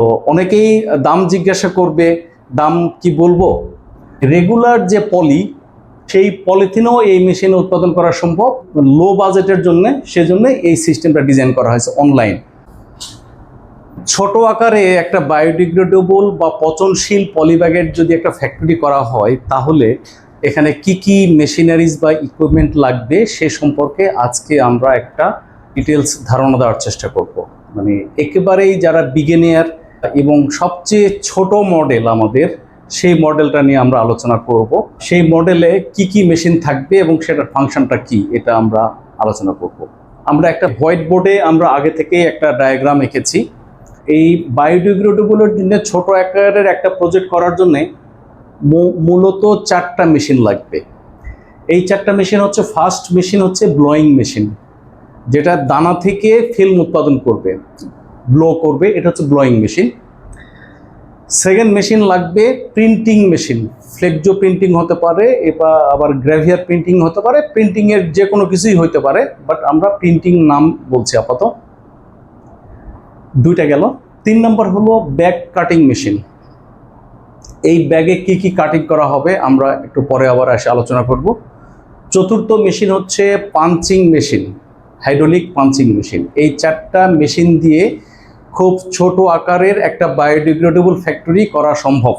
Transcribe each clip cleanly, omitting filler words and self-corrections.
তো অনেকেই দাম জিজ্ঞাসা করবে, দাম কি বলবো। রেগুলার যে পলি, সেই পলিথিনও এই মেশিনে উৎপাদন করা সম্ভব লো বাজেটের জন্য। সেজন্য এই সিস্টেমটা ডিজাইন করা হয়েছে অনলাইন। ছোট আকারে একটা বায়োডিগ্রেডেবল বা পচনশীল পলিব্যাগের যদি একটা ফ্যাক্টরি করা হয়, তাহলে এখানে কি কি মেশিনারিজ বা ইকুইপমেন্ট লাগবে সে সম্পর্কে আজকে আমরা একটা ডিটেলস ধারণা দেওয়ার চেষ্টা করব। মানে একেবারেই যারা বিগিনার এবং সবচেয়ে ছোট মডেল আমাদের, সেই মডেলটা নিয়ে আমরা আলোচনা করব। সেই মডেলে কি কি মেশিন থাকবে এবং সেটার ফাংশনটা কি, এটা আমরা আলোচনা করব। আমরা একটা হোয়াইট বোর্ডে আমরা আগে থেকেই একটা ডায়াগ্রাম এঁকেছি। এই বায়োডিগ্রেডেবলের জন্য ছোট আকারের একটা প্রজেক্ট করার জন্য মূলত 4টা মেশিন লাগবে। এই 4টা মেশিন হচ্ছে, ফার্স্ট মেশিন হচ্ছে ব্লোয়িং মেশিন, যেটা দানা থেকে ফিল্ম উৎপাদন করবে, ব্লো করবে, এটা হচ্ছে ব্লোয়িং মেশিন। সেকেন্ড মেশিন লাগবে প্রিন্টিং মেশিন, ফ্লেক্সো প্রিন্টিং হতে পারে, এবার আবার গ্রাভিয়ার প্রিন্টিং হতে পারে, প্রিন্টিংয়ের যে কোনো কিছুই হতে পারে, বাট আমরা প্রিন্টিং নাম বলছি আপাতত। 2টা গেল। 3 নম্বর হলো ব্যাগ কাটিং মেশিন। এই ব্যাগে কি কি কাটিং করা হবে আমরা একটু পরে আবার এসে আলোচনা করব। 4র্থ মেশিন হচ্ছে punching machine, hydraulic punching machine. এই 4টা মেশিন দিয়ে খুব ছোট আকারের একটা বায়োডিগ্রেডেবল ফ্যাক্টরি করা সম্ভব।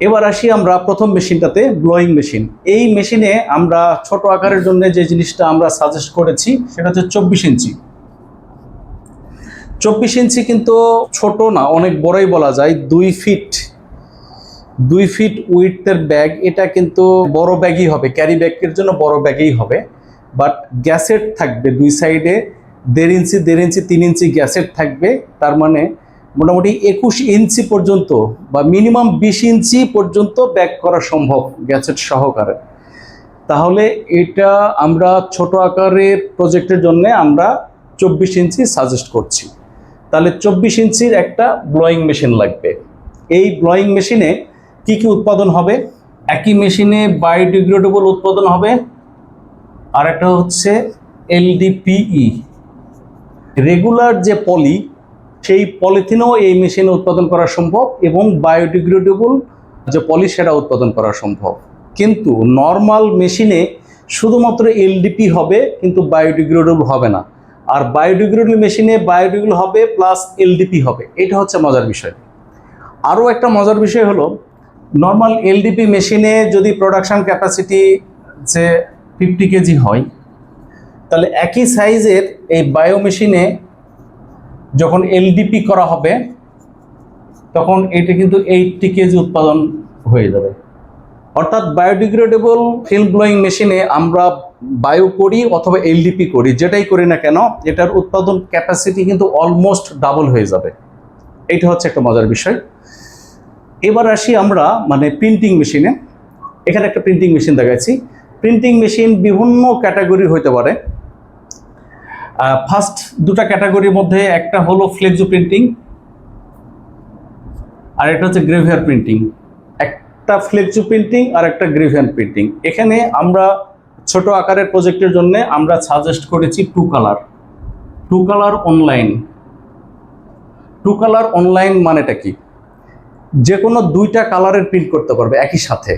এবার আসি আমরা প্রথম মেশিনটাতে, ব্লোয়িং মেশিন। এই মেশিনে আমরা ছোট আকারের জন্য যে জিনিসটা আমরা সাজেস্ট করেছি সেটা হচ্ছে 24 ইঞ্চি। 24 ইঞ্চি কিন্তু ছোট না, অনেক বড়ই বলা যায়। 2 ফিট উইডথের ব্যাগ, এটা কিন্তু বড় ব্যাগই হবে, ক্যারি ব্যাগের জন্য বড় ব্যাগই হবে। বাট গ্যাসেট থাকবে 2 সাইডে 1.5 ইঞ্চি 1.5 ইঞ্চি 3 ইঞ্চি গ্যাসেট থাকবে। তার মানে মোটামুটি 21 ইঞ্চি পর্যন্ত বা মিনিমাম 20 ইঞ্চি পর্যন্ত ব্যাগ করা সম্ভব গ্যাসেট সহকারে। তাহলে এটা আমরা ছোট আকারের প্রজেক্টের জন্য আমরা 24 ইঞ্চি সাজেস্ট করছি। তাহলে 24 ইঞ্চির একটা ব্লোয়িং মেশিন লাগবে। এই ব্লোয়িং মেশিনে কি কি উৎপাদন হবে? একই মেশিনে বায়োডিগ্রেডেবল উৎপাদন হবে, আর একটা হচ্ছে এলডিপিই, রেগুলার যে পলি, সেই পলিথিনও এই মেশিনে উৎপাদন করা সম্ভব, এবং বায়োডিগ্রেডেবল যে পলি সেটা উৎপাদন করা সম্ভব। কিন্তু নর্মাল মেশিনে শুধুমাত্র এলডিপি হবে, কিন্তু বায়োডিগ্রেডেবল হবে না। আর বায়োডিগ্রেডেবল মেশিনে বায়োডিগ্রেডেবল হবে প্লাস এলডিপি হবে। এটা হচ্ছে মজার বিষয়। আরও একটা মজার বিষয় হলো, নর্মাল এলডিপি মেশিনে যদি প্রোডাকশন ক্যাপাসিটি যে 50 কেজি হয়, তাহলে একই সাইজের এই বায়ো মেশিনে যখন এলডিপি করা হবে তখন এটা কিন্তু 80 কেজি উৎপাদন হয়ে যাবে। অর্থাৎ বায়োডিগ্রেডেবল ফিল্ম ব্লোয়িং মেশিনে আমরা বায়ো করি অথবা এলডিপি করি, যেটাই করি না কেন, এটার উৎপাদন ক্যাপাসিটি কিন্তু অলমোস্ট ডাবল হয়ে যাবে। এটা হচ্ছে একটা মজার বিষয়। এবার আসি আমরা প্রিন্টিং মেশিনে। এখানে একটা প্রিন্টিং মেশিন দেখাচ্ছি। প্রিন্টিং মেশিন বিভিন্ন ক্যাটাগরি হতে পারে। ফার্স্ট 2টা ক্যাটাগরির মধ্যে একটা হলো ফ্লেক্সো প্রিন্টিং, আর একটা হচ্ছে গ্রেভিয়ার প্রিন্টিং। একটা ফ্লেক্সো প্রিন্টিং আর একটা গ্রেভিয়ার প্রিন্টিং। এখানে আমরা ছোট আকারের প্রজেক্টের জন্য আমরা সাজেস্ট করেছি 2 colour. 2 colour online. 2 colour online মানেটা কি? যে কোনো 2টা কালারের প্রিন্ট করতে পারবে একই সাথে,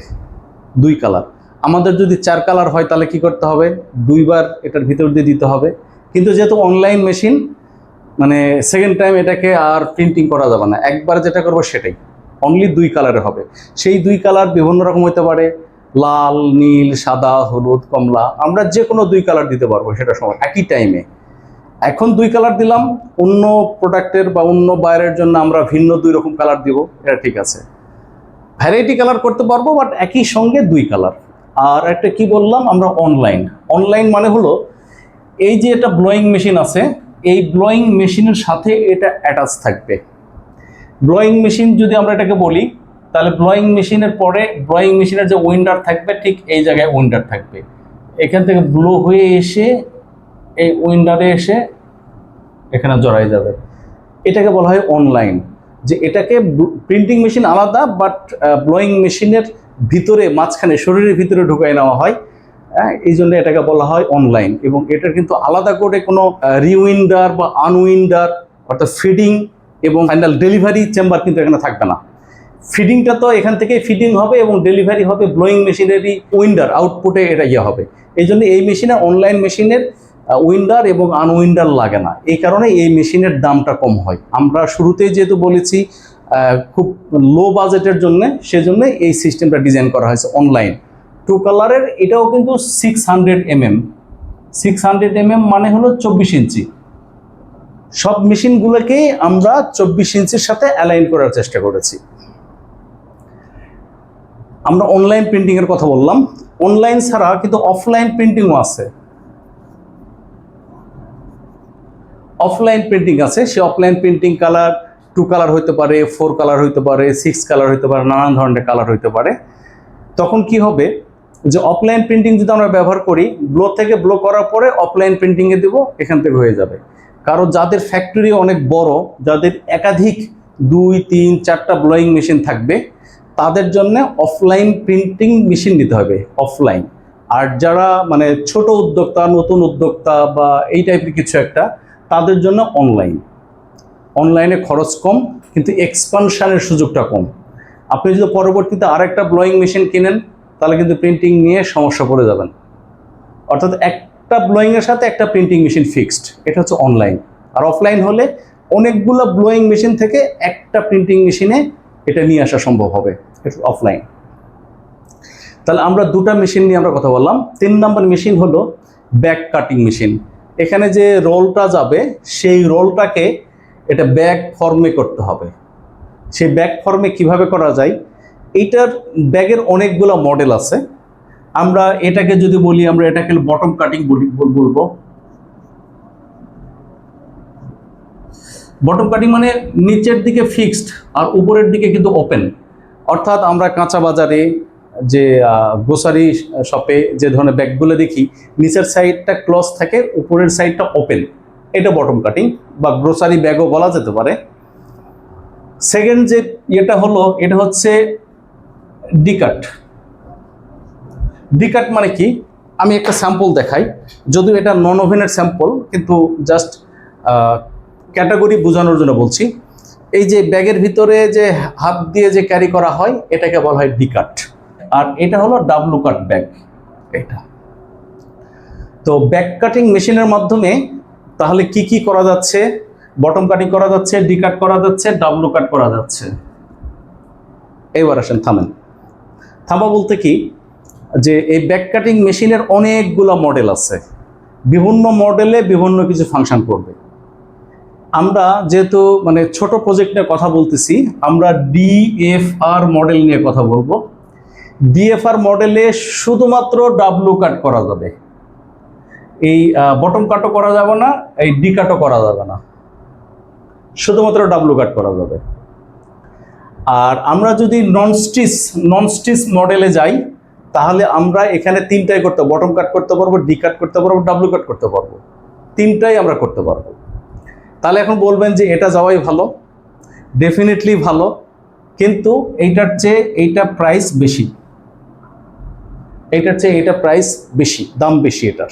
2 কালার। আমাদের যদি 4 কালার হয় তাহলে কি করতে হবে? 2 বার এটার ভিতর দিয়ে দিতে হবে। কিন্তু যেহেতু অনলাইন মেশিন, সেকেন্ড টাইম এটাকে আর প্রিন্টিং করা যাবে না, একবার যেটা করবো সেটাই অনলি 2 কালারে হবে। সেই 2 কালার বিভিন্ন রকম হতে পারে, লাল, নীল, সাদা, হলুদ, কমলা। আমরা যে কোনো 2 কালার দিতে পারবো সেটা সময় একই টাইমে। এখন 2 কালার দিলাম, অন্য প্রোডাক্টের বা অন্য বাইরের জন্য আমরা ভিন্ন 2 রকম কালার দিব, এটা ঠিক আছে। ভ্যারাইটি কালার করতে পারবো, বাট একই সঙ্গে 2 কালার। আর একটা কি বললাম আমরা, অনলাইন। অনলাইন মানে হলো, এই যে এটা ব্লোয়িং মেশিন আছে, এই ব্লোয়িং মেশিনের সাথে এটা অ্যাটাচ থাকবে। ব্লোয়িং মেশিন যদি আমরা এটাকে বলি, তাহলে ব্লোয়িং মেশিনের পরে ব্লোয়িং মেশিনের যে উইন্ডার থাকবে, ঠিক এই জায়গায় উইন্ডার থাকবে। এখান থেকে ব্লো হয়ে এসে এই উইন্ডারে এসে এখানে জড়াই যাবে। এটাকে বলা হয় অনলাইন। যে এটাকে প্রিন্টিং মেশিন আলাদা, বাট ব্লোয়িং মেশিনের ভিতরে মাঝখানে শরীরের ভিতরে ঢুকাই নেওয়া হয়, এই জন্য এটাকে বলা হয় অনলাইন। এবং এটার কিন্তু আলাদা করে কোনো রিউইন্ডার বা আনউইন্ডার অর্থাৎ ফিডিং এবং ফাইনাল ডেলিভারি চেম্বার কিন্তু এখানে থাকবে না। ফিডিংটা তো এখান থেকে ফিডিং হবে এবং ডেলিভারি হবে ব্লোয়িং মেশিনেরই উইন্ডার আউটপুটে এটা হবে। এই জন্য এই মেশিনে অনলাইন মেশিনের উইন্ডার এবং আনউইন্ডার লাগে না, এই কারণে এই মেশিনের দামটা কম হয়। আমরা শুরুতেই যেহেতু বলেছি খুব লো বাজেটের জন্য, সেজন্য এই সিস্টেমটা ডিজাইন করা হয়েছে অনলাইন। টু কালারের এটাও কিন্তু 600 mm, 600 mm মানে হলো 24 ইঞ্চি। সব মেশিনগুলোকেই আমরা 24 ইঞ্চির সাথে অ্যালাইন করার চেষ্টা করেছি। আমরা অনলাইন প্রিন্টিংয়ের কথা বললাম, অনলাইন ছাড়া কিন্তু অফলাইন প্রিন্টিংও আছে। অফলাইন প্রিন্টিং আছে, সে অফলাইন প্রিন্টিং কালার 2 কালার হইতে পারে, 4 কালার হইতে পারে, 6 কালার হইতে পারে, নানান ধরনের কালার হইতে পারে। তখন কি হবে যে অফলাইন প্রিন্টিং যদি আমরা ব্যবহার করি, ব্লো থেকে ব্লো করার পরে অফলাইন প্রিন্টিংয়ে দেব, এখান থেকে হয়ে যাবে। কারণ যাদের ফ্যাক্টরি অনেক বড়, যাদের একাধিক 2, 3, 4টা ব্লোয়িং মেশিন থাকবে, তাদের জন্য অফলাইন প্রিন্টিং মেশিন নিতে হবে, অফলাইন। আর যারা মানে ছোট উদ্যোক্তা, নতুন উদ্যোক্তা বা এই টাইপের কিছু একটা, তাদের জন্য অনলাইন। অনলাইনে খরচ কম কিন্তু এক্সপানশনের সুযোগটা কম। আপনি যদি পরবর্তীতে আরেকটা ব্লোয়িং মেশিন কিনেন, তাহলে কিন্তু প্রিন্টিং নিয়ে সমস্যা পড়ে যাবেন। অর্থাৎ একটা ব্লোয়িংয়ের সাথে একটা প্রিন্টিং মেশিন ফিক্সড, এটা হচ্ছে অনলাইন। আর অফলাইন হলে অনেকগুলো ব্লোয়িং মেশিন থেকে একটা প্রিন্টিং মেশিনে এটা নিয়ে আসা সম্ভব হবে, এটা অফলাইন। তাহলে আমরা দুটা মেশিন নিয়ে আমরা কথা বললাম। 3 নম্বর মেশিন হলো ব্যাক কাটিং মেশিন। এখানে যে রোলটা যাবে, সেই রোলটাকে এটা ব্যাক ফর্মে করতে হবে। সেই ব্যাক ফর্মে কিভাবে করা যায়, এইটার ব্যাগের অনেকগুলো মডেল আছে। আমরা এটাকে যদি বলি, আমরা এটাকে বটম কাটিং বলবো। বটম কাটিং মানে নিচের দিকে ফিক্সড আর উপরের দিকে কিন্তু ওপেন। অর্থাৎ আমরা কাঁচা বাজারে যে গ্রোসারি শপে যে ধরনের ব্যাগগুলো দেখি, নিচের সাইডটা ক্লোজ থাকে, উপরের সাইডটা ওপেন, এটা বটম কাটিং বা গ্রোসারি ব্যাগও বলা যেতে পারে। সেকেন্ড যে এটা হলো, এটা হচ্ছে ডিকাট। ডিকাট মানে কি, আমি একটা স্যাম্পল দেখাই, যদিও এটা নন ওভেনের স্যাম্পল, কিন্তু জাস্ট ক্যাটাগরি বোঝানোর জন্য বলছি। এই যে ব্যাগের ভিতরে যে হাত দিয়ে যে ক্যারি করা হয়, এটাকে বলা হয় ডিকাট। আর এটা হলো ডাবলু কাট ব্যাগ। এটা তো ব্যাক কাটিং মেশিনের মাধ্যমে তাহলে কি কি করা যাচ্ছে, বটম কাটিং করা যাচ্ছে, ডিকাট করা যাচ্ছে, ডাবলু কাট করা যাচ্ছে। এবার আসেন থামেন। থামা বলতে কি, যে এই ব্যাক কাটিং মেশিনের অনেকগুলো মডেল আছে, বিভিন্ন মডেলে বিভিন্ন কিছু ফাংশন করবে। আমরা যেহেতু মানে ছোট প্রজেক্ট নিয়ে কথা বলতেছি, আমরা ডিএফআর মডেল নিয়ে কথা বলবো। ডিএফআর মডেলে শুধুমাত্র ডাবলু কাট করা যাবে, এই বটম কাটও করা যাবে না, এই ডি কাটও করা যাবে না, শুধুমাত্র ডাবলু কাট করা যাবে। আর আমরা যদি নন স্টিচ মডেলে যাই, তাহলে আমরা এখানে 3টাই করতে, বটম কাট করতে পারবো, ডি কাট করতে পারবো, ডাবলু কাট করতে পারবো, 3টাই আমরা করতে পারবো। তাহলে এখন বলবেন যে এটা যাওয়াই ভালো, ডেফিনেটলি ভালো, কিন্তু এইটার চেয়ে এইটা প্রাইস বেশি, এইটার চেয়ে এইটা প্রাইস বেশি, দাম বেশি এটার।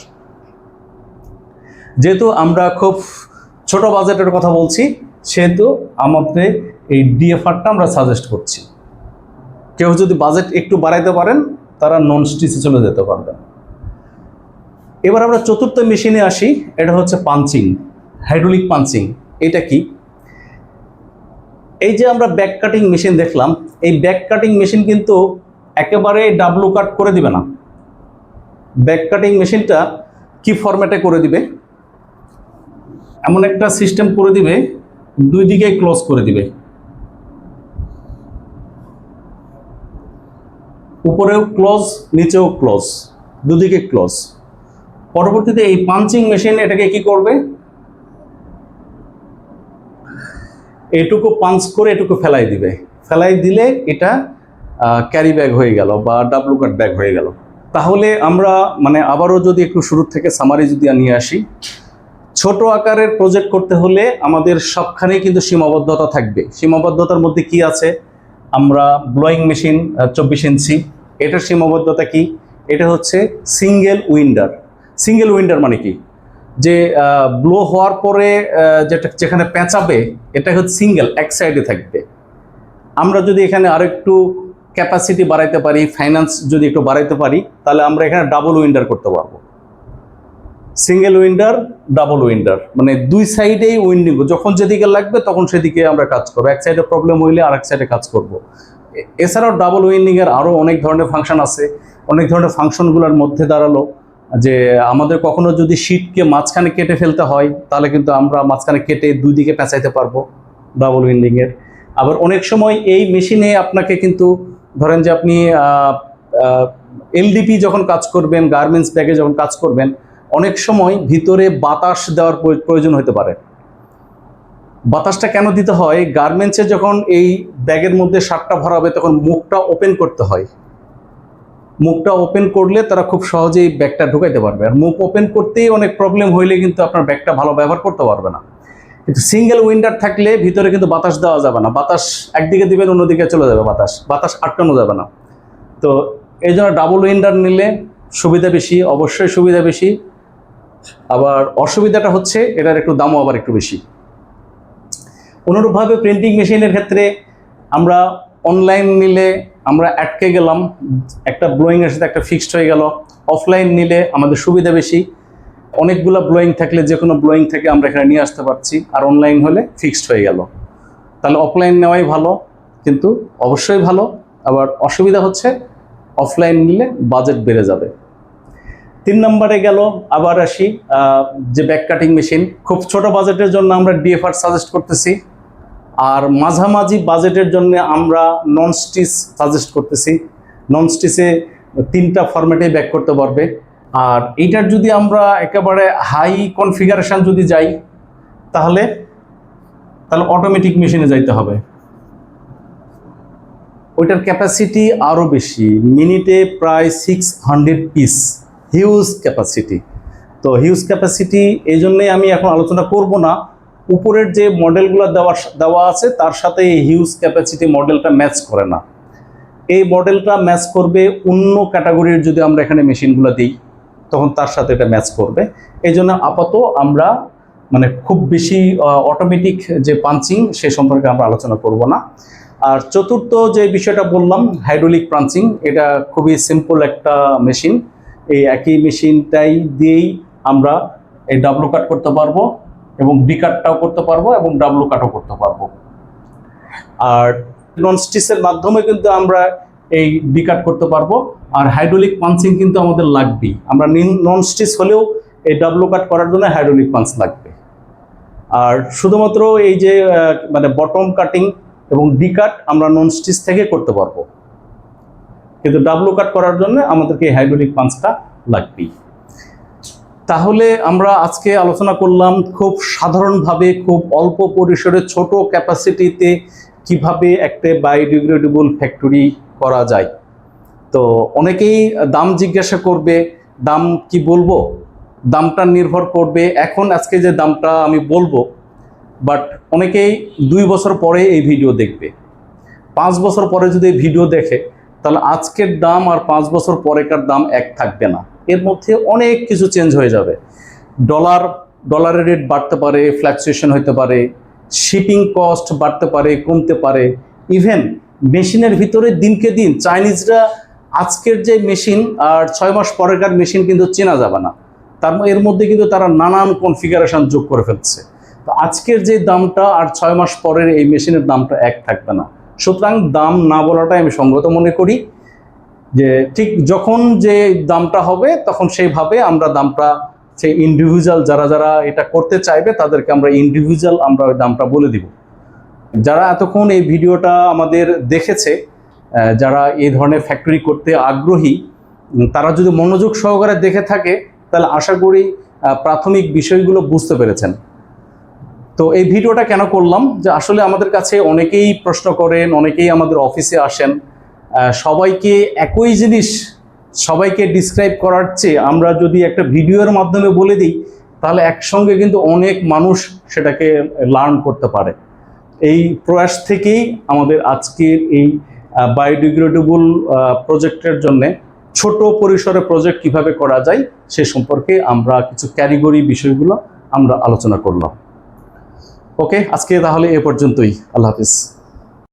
যেহেতু আমরা খুব ছোট বাজেটের কথা বলছি, সেহেতু আমাদের এই ডিএফআরটা আমরা সাজেস্ট করছি। কেউ যদি বাজেট একটু বাড়াইতে পারেন, তারা নন স্টিচে চলে যেতে পারবেন। এবার আমরা চতুর্থ মেশিনে আসি, এটা হচ্ছে পাঞ্চিং, হাইড্রোলিক পাঞ্চিং। এটা কি, এই যে আমরা ব্যাক কাটিং মেশিন দেখলাম, এই ব্যাক কাটিং মেশিন কিন্তু একেবারে ডাবলু কাট করে দিবে না। ব্যাক কাটিং মেশিনটা কি ফরম্যাটে করে দিবে, এমন একটা সিস্টেম করে দিবে, দুই দিকে ক্লোজ করে দিবে, উপরেও ক্লোজ, নিচেও ক্লোজ, দুদিকে ক্লোজ। পরবর্তীতে এই পাঞ্চিং মেশিন এটাকে কি করবে, এটুকু পাঞ্চ করে এটুকু ফেলাই দিবে, ফেলাই দিলে এটা ক্যারি ব্যাগ হয়ে গেল বা ডাবলু কাট ব্যাগ হয়ে গেল। তাহলে আমরা মানে আবারও যদি একটু শুরু থেকে সামারি যদি নিয়ে আসি, ছোট আকারের প্রজেক্ট করতে হলে আমাদের সবখানেই কিন্তু সীমাবদ্ধতা থাকবে। সীমাবদ্ধতার মধ্যে কি আছে, আমরা ব্লোয়িং মেশিন 24 ইঞ্চি, এটার সীমাবদ্ধতা কি, এটা হচ্ছে সিঙ্গেল উইন্ডার। সিঙ্গেল উইন্ডার মানে কি, যে ব্লো হওয়ার পরে যেখানে পেঁচাবে এটা হচ্ছে সিঙ্গেল, এক সাইডে থাকবে। আমরা যদি এখানে আরেকটু ক্যাপাসিটি বাড়াইতে পারি, ফাইন্যান্স যদি একটু বাড়াইতে পারি, তাহলে আমরা এখানে ডাবল উইন্ডার করতে পারবো। সিঙ্গেল উইন্ডার, ডাবল উইন্ডার, মানে দুই সাইডেই উইন্ডিং, যখন যেদিকে লাগবে তখন সেদিকে আমরা কাজ করবো। এক সাইডে প্রবলেম হইলে আরেক সাইডে কাজ করব। এছাড়াও ডাবল উইন্ডিংয়ের আরও অনেক ধরনের ফাংশন আছে। অনেক ধরনের ফাংশনগুলোর মধ্যে দাঁড়ালো যে আমাদের কখনো যদি শীটকে মাঝখানে কেটে ফেলতে হয়, তাহলে কিন্তু আমরা মাঝখানে কেটে দুই দিকে পেঁচাইতে পারবো ডাবল উইন্ডিংয়ের। আবার অনেক সময় এই মেশিনে আপনাকে কিন্তু ধরেন যে আপনি এলডিপি যখন কাজ করবেন, গার্মেন্টস ব্যাগে যখন কাজ করবেন, অনেক সময় ভিতরে বাতাস দেওয়ার প্রয়োজন হতে পারে। বাতাসটা কেন দিতে হয়? গার্মেন্টসে যখন এই ব্যাগের মধ্যে শার্টটা ভরাবে তখন মুখটা ওপেন করতে হয়। মুখটা ওপেন করলে তারা খুব সহজেই ব্যাগটা ঢুকাইতে পারবে। আর মুখ ওপেন করতেই অনেক প্রবলেম হইলে কিন্তু আপনার ব্যাগটা ভালো ব্যবহার করতে পারবে না। কিন্তু সিঙ্গেল উইন্ডার থাকলে ভিতরে কিন্তু বাতাস দেওয়া যাবে না। বাতাস একদিকে দিবেন, অন্যদিকে চলে যাবে, বাতাস আটকানো যাবে না। তো এই জন্য ডাবল উইন্ডার নিলে সুবিধা বেশি, অবশ্যই সুবিধা বেশি। আবার অসুবিধাটা হচ্ছে এটার একটু দামও আবার একটু বেশি। অনুরূপভাবে প্রিন্টিং মেশিনের ক্ষেত্রে আমরা অনলাইন নিলে আমরা আটকে গেলাম, একটা ব্লোয়িংয়ের সাথে একটা ফিক্সড হয়ে গেল। অফলাইন নিলে আমাদের সুবিধা বেশি, অনেকগুলো ব্লোয়িং থাকলে যে কোনো ব্লোয়িং থেকে আমরা এখানে নিয়ে আসতে পারছি। আর অনলাইন হলে ফিক্সড হয়ে গেল। তাহলে অফলাইন নেওয়াই ভালো, কিন্তু অবশ্যই ভালো। আবার অসুবিধা হচ্ছে অফলাইন নিলে বাজেট বেড়ে যাবে। 3 নম্বরে গেল, আবার আসি যে ব্যাক কাটিং মেশিন। খুব ছোট বাজেটের জন্য আমরা ডিএফআর সাজেস্ট করতেছি, আর মাঝামাঝি বাজেটের জন্য আমরা নন স্টিচ সাজেস্ট করতেছি। নন স্টিচে 3টা ফরম্যাটে ব্যাক করতে পারবে। আর এইটার যদি আমরা একেবারে হাই কনফিগারেশন যদি যাই, তাহলে অটোমেটিক মেশিনে যাইতে হবে। ওইটার ক্যাপাসিটি আরও বেশি, মিনিটে প্রায় 600 পিস, হিউজ ক্যাপাসিটি। তো হিউজ ক্যাপাসিটি এই জন্যেই আমি এখন আলোচনা করব না। উপরের যে মডেলগুলো দেওয়া আছে তার সাথে এই হিউজ ক্যাপাসিটি মডেলটা ম্যাচ করে না। এই মডেলটা ম্যাচ করবে অন্য ক্যাটাগরির যদি আমরা এখানে মেশিনগুলো দিই, তখন তার সাথে এটা ম্যাচ করবে। এই জন্য আপাতত আমরা মানে খুব বেশি অটোমেটিক যে পাঞ্চিং সে সম্পর্কে আমরা আলোচনা করব না। আর চতুর্থ যে বিষয়টা বললাম, হাইড্রোলিক পাঞ্চিং, এটা খুবই সিম্পল একটা মেশিন। এই একই মেশিনটাই দিয়েই আমরা এই ডাবলু কাট করতে পারবো, এবং বি কাটটাও করতে পারবো, এবং ডাবলু কাটও করতে পারবো। আর নন স্টিচের মাধ্যমে কিন্তু আমরা এই বি কাট করতে পারবো। আর হাইড্রোলিক পাঞ্চিং কিন্তু আমাদের লাগবেই। আমরা নন স্টিচ হলেও এই ডাবলু কাট করার জন্য হাইড্রোলিক পাঞ্চ লাগবে। আর শুধুমাত্র এই যে মানে বটম কাটিং এবং ডি কাট আমরা নন স্টিচ থেকে করতে পারবো, কিন্তু ডাবলু কাট করার জন্য আমাদেরকে হাইড্রোলিক পাঞ্চটা লাগবেই। তাহলে আমরা আজকে আলোচনা করলাম খুব সাধারণভাবে, খুব অল্প পরিসরে, ছোট ক্যাপাসিটিতে কিভাবে একটা বায়োডিগ্রেডেবল ফ্যাক্টরি করা যায়। তো অনেকেই দাম জিজ্ঞাসা করবে, দাম কি বলবো? দামটা নির্ভর করবে এখন আজকে যে দামটা আমি বলবো, বাট অনেকেই 2 বছর পরে এই ভিডিও দেখবে। 5 বছর পরে যদি এই ভিডিও দেখে, তাহলে আজকের দাম আর 5 বছর পরেকার দাম এক থাকবে না। এর মধ্যে অনেক কিছু চেঞ্জ হয়ে যাবে। ডলারের রেট বাড়তে পারে, ফ্ল্যাকচুয়েশন হতে পারে, শিপিং কস্ট বাড়তে পারে, কমতে পারে। ইভেন মেশিনের ভিতরে দিনকে দিন চাইনিজরা আজকের যে মেশিন আর 6 মাস পরেকার মেশিন কিন্তু চেনা যাবে না। এর মধ্যে কিন্তু তারা নানান কনফিগারেশন যোগ করে ফেলছে। তো আজকের যে দামটা আর 6 মাস পরের এই মেশিনের দামটা এক থাকবে না। সুতরাং দাম না বলাটাই আমি সঙ্গত মনে করি। যে ঠিক যখন যে দামটা হবে তখন সেইভাবে আমরা দামটা, সেই ইন্ডিভিজুয়াল যারা এটা করতে চাইবে তাদেরকে আমরা ইন্ডিভিজুয়াল আমরা ওই দামটা বলে দিব। যারা এতক্ষণ এই ভিডিওটা আমাদের দেখেছে, যারা এই ধরনের ফ্যাক্টরি করতে আগ্রহী, তারা যদি মনোযোগ সহকারে দেখে থাকে, তাহলে আশা করি প্রাথমিক বিষয়গুলো বুঝতে পেরেছেন। তো এই ভিডিওটা কেন করলাম, যে আসলে আমাদের কাছে অনেকেই প্রশ্ন করেন, অনেকেই আমাদের অফিসে আসেন। সবাইকে একই জিনিস সবাইকে ডিসক্রাইব করার চেয়ে আমরা যদি একটা ভিডিওর মাধ্যমে বলে দিই, তাহলে একসঙ্গে কিন্তু অনেক মানুষ সেটাকে লার্ন করতে পারে। এই প্রয়াস থেকেই আমাদের আজকের এই বায়োডিগ্রেডেবল প্রজেক্টের জন্যে ছোট পরিসরে প্রজেক্ট কিভাবে করা যায় সে সম্পর্কে আমরা কিছু ক্যাটেগরি বিষয়গুলো আমরা আলোচনা করলাম। ওকে, আজকে তাহলে এ পর্যন্তই। আল্লাহ হাফিজ।